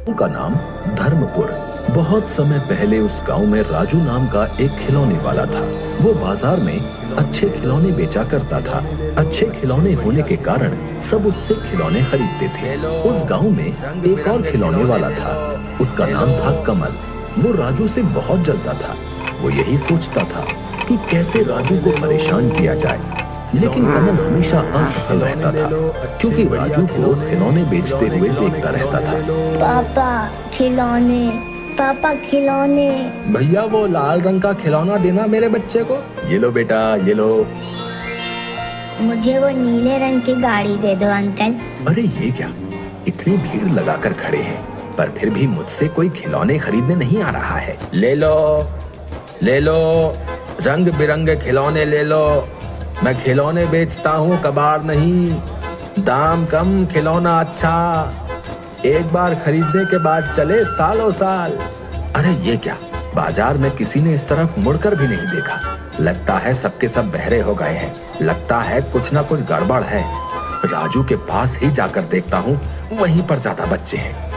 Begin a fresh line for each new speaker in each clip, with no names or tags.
का नाम धर्मपुर। बहुत समय पहले उस गांव में राजू नाम का एक खिलौने वाला था। वो बाजार में अच्छे खिलौने बेचा करता था। अच्छे खिलौने होने के कारण सब उससे खिलौने खरीदते थे। उस गांव में एक और खिलौने वाला था। उसका नाम था कमल। वो राजू से बहुत जलता था। वो यही सोचता था कि कैसे राजू को परेशान किया जाए, लेकिन कमल हमेशा असफल रहता था क्योंकि राजू को खिलौने बेचते हुए देखता रहता था।
पापा खिलौने, पापा खिलौने।
भैया वो लाल रंग का खिलौना देना मेरे बच्चे को। ये लो बेटा, ये लो।
मुझे वो नीले रंग की गाड़ी दे दो अंकल।
अरे ये क्या, इतनी भीड़ लगाकर खड़े हैं पर फिर भी मुझसे कोई खिलौने खरीदने नहीं आ रहा है। ले लो, ले लो, रंग बिरंगे खिलौने ले लो। मैं खिलौने बेचता हूँ, कबाड़ नहीं। दाम कम, खिलौना अच्छा। एक बार खरीदने के बाद चले सालों साल। अरे ये क्या, बाजार में किसी ने इस तरफ मुड़कर भी नहीं देखा। लगता है सबके सब बहरे हो गए हैं। लगता है कुछ ना कुछ गड़बड़ है। राजू के पास ही जाकर देखता हूँ, वहीं पर ज्यादा बच्चे हैं।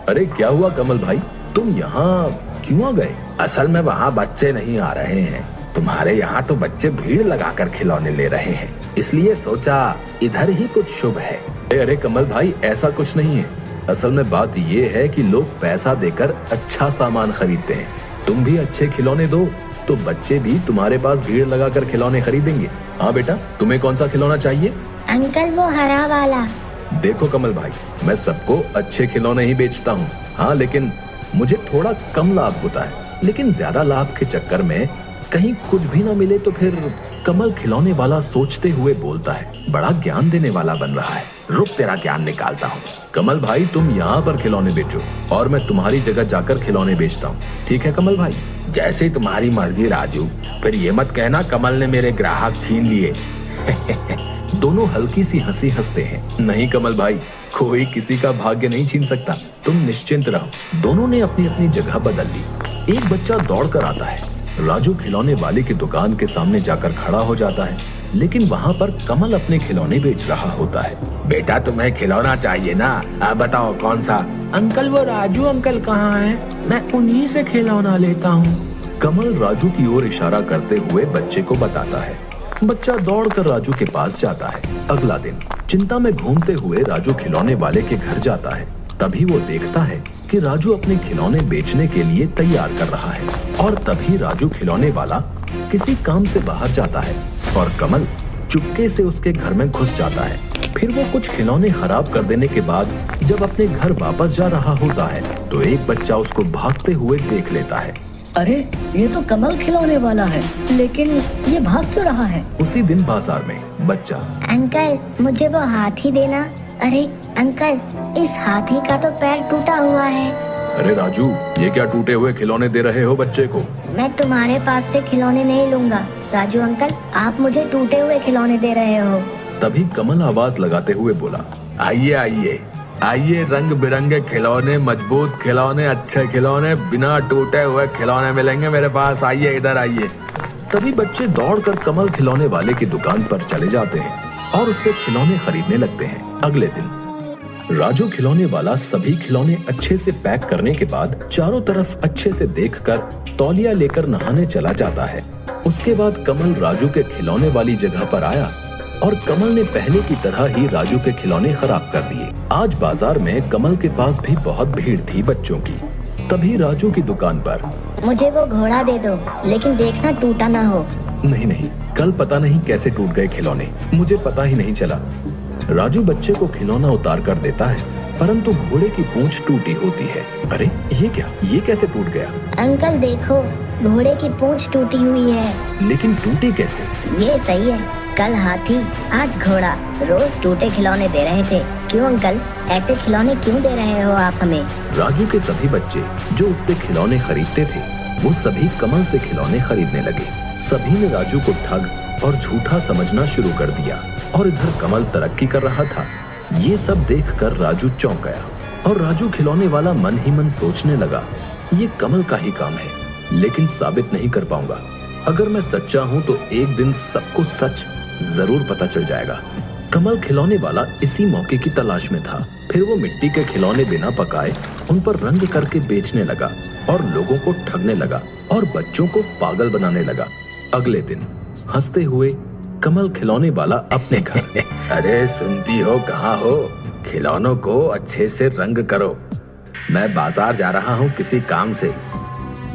अरे क्या हुआ कमल भाई, तुम यहाँ क्यों आ गए? असल में वहाँ बच्चे नहीं आ रहे हैं। तुम्हारे यहाँ तो बच्चे भीड़ लगाकर खिलौने ले रहे हैं, इसलिए सोचा इधर ही कुछ शुभ है। अरे कमल भाई, ऐसा कुछ नहीं है। असल में बात ये है कि लोग पैसा देकर अच्छा सामान खरीदते हैं। तुम भी अच्छे खिलौने दो तो बच्चे भी तुम्हारे पास भीड़ लगाकर खिलौने खरीदेंगे। हाँ बेटा, तुम्हें कौन सा खिलौना चाहिए?
अंकल वो हरा वाला।
देखो कमल भाई, मैं सबको अच्छे खिलौने ही बेचता हूँ। हाँ, लेकिन मुझे थोड़ा कम लाभ होता है। लेकिन ज्यादा लाभ के चक्कर में कहीं कुछ भी ना मिले तो फिर। कमल खिलौने वाला सोचते हुए बोलता है। बड़ा ज्ञान देने वाला बन रहा है। रुक, तेरा ज्ञान निकालता हूँ। कमल भाई, तुम यहाँ पर खिलौने बेचो और मैं तुम्हारी जगह जाकर खिलौने बेचता हूँ। ठीक है कमल भाई? जैसे तुम्हारी मर्जी राजू। फिर ये मत कहना कमल ने मेरे ग्राहक छीन लिए। दोनों हल्की सी हंसी हंसते हैं। नहीं कमल भाई, कोई किसी का भाग्य नहीं छीन सकता, तुम निश्चिंत रहो। दोनों ने अपनी अपनी जगह बदल ली। एक बच्चा दौड़ कर आता है। राजू खिलौने वाले की दुकान के सामने जाकर खड़ा हो जाता है, लेकिन वहाँ पर कमल अपने खिलौने बेच रहा होता है। बेटा, तुम्हें खिलौना चाहिए ना? आप बताओ कौन सा? अंकल वो राजू अंकल कहाँ हैं? मैं उन्हीं से खिलौना लेता हूँ। कमल राजू की ओर इशारा करते हुए बच्चे को बताता है। बच्चा दौड़कर राजू के पास जाता है। अगला दिन चिंता में घूमते हुए राजू खिलौने वाले के घर जाता है। तभी वो देखता है कि राजू अपने खिलौने बेचने के लिए तैयार कर रहा है। और तभी राजू खिलौने वाला किसी काम से बाहर जाता है और कमल चुपके से उसके घर में घुस जाता है। फिर वो कुछ खिलौने खराब कर देने के बाद जब अपने घर वापस जा रहा होता है तो एक बच्चा उसको भागते हुए देख लेता है।
अरे ये तो कमल खिलौने वाला है, लेकिन ये भाग क्यों रहा है?
उसी दिन बाजार में बच्चा।
अंकल मुझे वो हाथी देना। अरे अंकल, इस हाथी का तो पैर टूटा हुआ है।
अरे राजू, ये क्या टूटे हुए खिलौने दे रहे हो बच्चे को?
मैं तुम्हारे पास से खिलौने नहीं लूंगा। राजू अंकल, आप मुझे टूटे हुए खिलौने दे रहे हो।
तभी कमल आवाज लगाते हुए बोला, आइए आइए आइए, रंग बिरंगे खिलौने, मजबूत खिलौने, अच्छे खिलौने, बिना टूटे हुए खिलौने मिलेंगे मेरे पास। आइए, इधर आइए। तभी बच्चे दौड़कर कमल खिलौने वाले की दुकान पर चले जाते हैं और उससे खिलौने खरीदने लगते हैं। अगले दिन राजू खिलौने वाला सभी खिलौने अच्छे से पैक करने के बाद चारों तरफ अच्छे से देखकर तौलिया लेकर नहाने चला जाता है। उसके बाद कमल राजू के खिलौने वाली जगह पर आया और कमल ने पहले की तरह ही राजू के खिलौने खराब कर दिए। आज बाजार में कमल के पास भी बहुत भीड़ थी बच्चों की। तभी राजू की दुकान पर,
मुझे वो घोड़ा दे दो, लेकिन देखना टूटा ना हो।
नहीं नहीं, कल पता नहीं कैसे टूट गए खिलौने, मुझे पता ही नहीं चला। राजू बच्चे को खिलौना उतार कर देता है, परंतु घोड़े की पूंछ टूटी होती है। अरे ये क्या, ये कैसे टूट गया?
अंकल देखो, घोड़े की पूंछ टूटी हुई है।
लेकिन टूटी कैसे?
ये सही है, कल हाथी आज घोड़ा, रोज टूटे खिलौने दे रहे थे। क्यों अंकल, ऐसे खिलौने क्यों दे रहे हो आप हमें?
राजू के सभी बच्चे जो उससे खिलौने खरीदते थे वो सभी कमल से खिलौने खरीदने लगे। सभी ने राजू को ठग और झूठा समझना शुरू कर दिया और इधर कमल तरक्की कर रहा था। ये सब देखकर राजू चौंक गया और राजू खिलौने वाला मन ही मन सोचने लगा, ये कमल का ही काम है, लेकिन साबित नहीं कर पाऊंगा। अगर मैं सच्चा हूँ तो एक दिन सबको सच जरूर पता चल जाएगा। कमल खिलौने वाला इसी मौके की तलाश में था। फिर वो मिट्टी के खिलौने बिना पकाए उन पर रंग करके बेचने लगा और लोगों को ठगने लगा और बच्चों को पागल बनाने लगा। अगले दिन हंसते हुए कमल खिलौने वाला अपने घर अरे सुनती हो, कहाँ हो? खिलौनों को अच्छे से रंग करो। मैं बाजार जा रहा हूँ किसी काम से।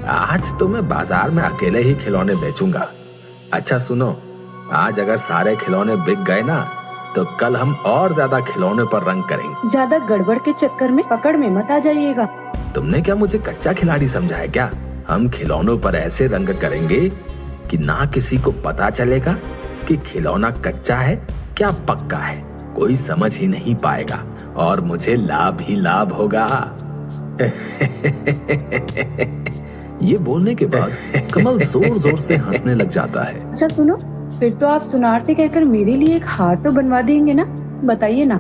आज तो मैं बाजार में अकेले ही खिलौने बेचूंगा। अच्छा सुनो, आज अगर सारे खिलौने बिक गए ना तो कल हम और ज्यादा खिलौने पर रंग करेंगे।
ज्यादा गड़बड़ के चक्कर में पकड़ में मत आ जाइएगा।
तुमने क्या मुझे कच्चा खिलाड़ी समझा है क्या? हम खिलौनों पर ऐसे रंग करेंगे कि ना किसी को पता चलेगा कि खिलौना कच्चा है क्या पक्का है। कोई समझ ही नहीं पाएगा और मुझे लाभ ही लाभ होगा। ये बोलने के बाद कमल जोर जोर से हंसने लग जाता है।
अच्छा सुनो, फिर तो आप सुनार से कहकर मेरे लिए एक हार तो बनवा देंगे ना? बताइए ना।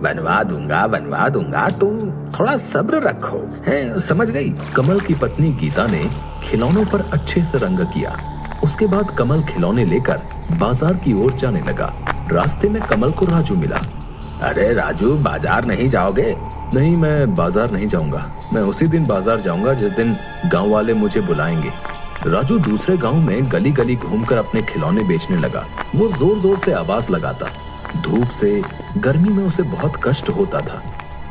बनवा दूंगा, तुम थोड़ा सब्र रखो। है, समझ गई। कमल की पत्नी गीता ने खिलौनों पर अच्छे से रंग किया। उसके बाद कमल खिलौने लेकर बाजार की ओर जाने लगा। रास्ते में कमल को राजू मिला। अरे राजू, बाजार नहीं जाओगे? नहीं, मैं बाजार नहीं जाऊंगा। मैं उसी दिन बाजार जाऊंगा जिस दिन गांव वाले मुझे बुलाएंगे। राजू दूसरे गांव में गली गली घूमकर अपने खिलौने बेचने लगा। वो जोर जोर से आवाज लगाता। धूप से, गर्मी में उसे बहुत कष्ट होता था,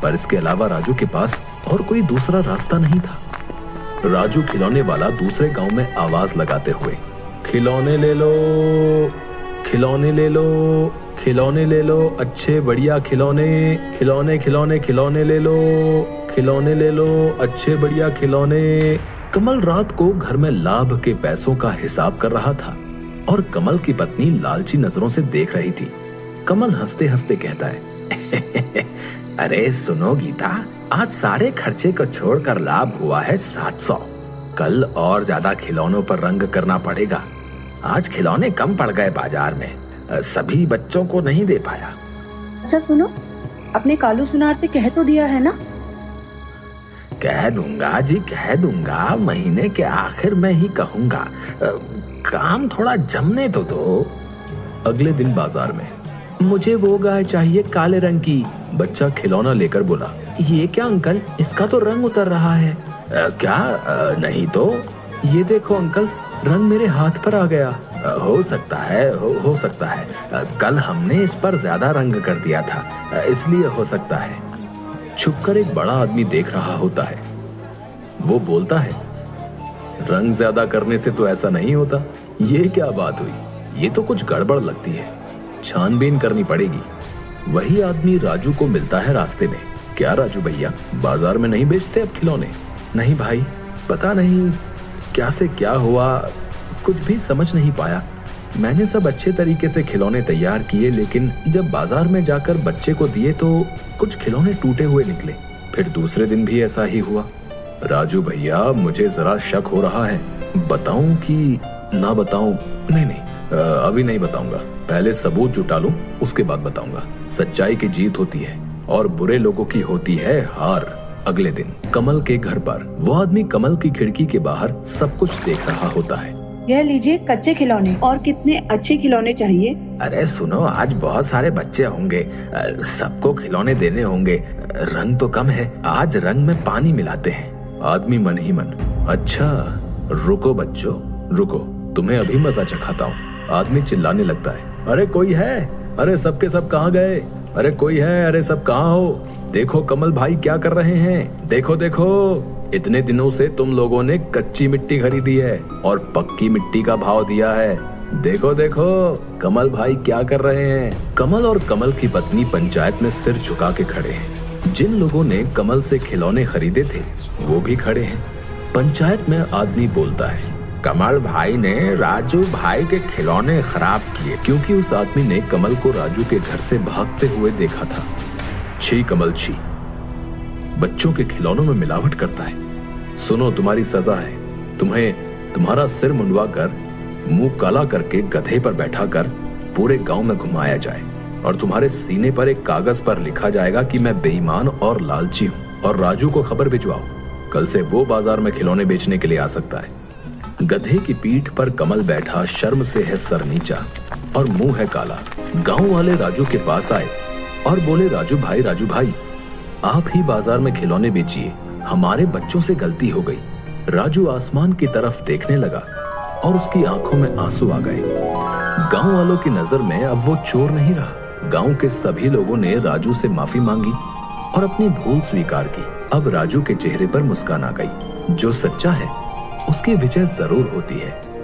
पर इसके अलावा राजू के पास और कोई दूसरा रास्ता नहीं था। राजू खिलौने वाला दूसरे गांव में आवाज लगाते हुए, खिलौने ले लो, खिलौने ले लो, खिलौने ले लो, अच्छे बढ़िया खिलौने, खिलौने खिलौने खिलौने ले लो, खिलौने ले लो, अच्छे बढ़िया खिलौने। कमल रात को घर में लाभ के पैसों का हिसाब कर रहा था और कमल की पत्नी लालची नजरों से देख रही थी। कमल हंसते हंसते कहता है, अरे सुनो गीता, आज सारे खर्चे को छोड़कर लाभ हुआ है 700। कल और ज्यादा खिलौनों पर रंग करना पड़ेगा। आज खिलौने कम पड़ गए बाजार में, सभी बच्चों को नहीं दे पाया।
अच्छा सुनो, अपने कालू सुनार से कह तो दिया है ना?
कह दूंगा जी, कह दूंगा। महीने के आखिर में ही कहूंगा। काम थोड़ा जमने तो दो। अगले दिन बाजार में, मुझे वो गाय चाहिए काले रंग की। बच्चा खिलौना लेकर बोला, ये क्या अंकल, इसका तो रंग उतर रहा है। क्या? नहीं तो। ये देखो अंकल, रंग मेरे हाथ पर आ गया। हो सकता है, हो सकता है। कल हमने इस पर ज्यादा रंग कर दिया था, इसलिए हो सकता है। छुपकर एक बड़ा आदमी देख रहा होता है। वो बोलता है, रंग ज्यादा करने से तो ऐसा नहीं होता। ये क्या बात हुई? ये तो कुछ गड़बड़ लगती है, छानबीन करनी पड़ेगी। वही आदमी राजू को मिलता है रास्ते में। क्या राजू भैया, बाजार में नहीं बेचते अब खिलौने? नहीं भाई, पता नहीं क्या से क्या हुआ, कुछ भी समझ नहीं पाया। मैंने सब अच्छे तरीके से खिलौने तैयार किए, लेकिन जब बाजार में जाकर बच्चे को दिए तो कुछ खिलौने टूटे हुए निकले। फिर दूसरे दिन भी ऐसा ही हुआ। राजू भैया, मुझे जरा शक हो रहा है, बताऊं कि ना बताऊं? नहीं, अभी नहीं बताऊंगा। पहले सबूत जुटा लूं, उसके बाद बताऊंगा। सच्चाई की जीत होती है और बुरे लोगों की होती है हार। अगले दिन कमल के घर पर वो आदमी कमल की खिड़की के बाहर सब कुछ देख रहा होता है।
यह लीजिए कच्चे खिलौने, और कितने अच्छे खिलौने चाहिए?
अरे सुनो, आज बहुत सारे बच्चे होंगे, सबको खिलौने देने होंगे। रंग तो कम है, आज रंग में पानी मिलाते हैं। आदमी मन ही मन, अच्छा रुको बच्चों रुको, तुम्हें अभी मजा चखाता हूँ। आदमी चिल्लाने लगता है, अरे कोई है? अरे सबके सब कहाँ गए? अरे कोई है? अरे सब कहाँ हो? देखो कमल भाई क्या कर रहे हैं, देखो देखो। इतने दिनों से तुम लोगों ने कच्ची मिट्टी खरीदी है और पक्की मिट्टी का भाव दिया है। देखो देखो कमल भाई क्या कर रहे हैं। कमल और कमल की पत्नी पंचायत में सिर झुका के खड़े हैं। जिन लोगों ने कमल से खिलौने खरीदे थे वो भी खड़े हैं। पंचायत में आदमी बोलता है, कमल भाई ने राजू भाई के खिलौने खराब किए, क्योंकि उस आदमी ने कमल को राजू के घर से भागते हुए देखा था। छी कमल छी, बच्चों के खिलौनों में मिलावट करता है। सुनो, तुम्हारी सजा है। तुम्हें तुम्हारा सिर मुंडवा कर, मुंह काला करके गधे पर बैठाकर पूरे गांव में घुमाया जाए और तुम्हारे सीने पर एक कागज पर लिखा जाएगा कि मैं बेईमान और लालची हूँ, और राजू को खबर भिजवाओ। कल से वो बाजार में खिलौने बेचने के लिए आ सकता है। गधे की पीठ पर कमल बैठा शर्म से है सर नीचा। और मुंह है काला। गांव वाले राजू के पास आए और बोले, राजू भाई, आप ही बाजार में खिलौने बेचिए, हमारे बच्चों से गलती हो गई। राजू आसमान की तरफ देखने लगा और उसकी आंखों में आंसू आ गए। गांव वालों की नजर में अब वो चोर नहीं रहा। गांव के सभी लोगों ने राजू से माफी मांगी और अपनी भूल स्वीकार की। अब राजू के चेहरे पर मुस्कान आ गई। जो सच्चा है उसकी विजय जरूर होती है।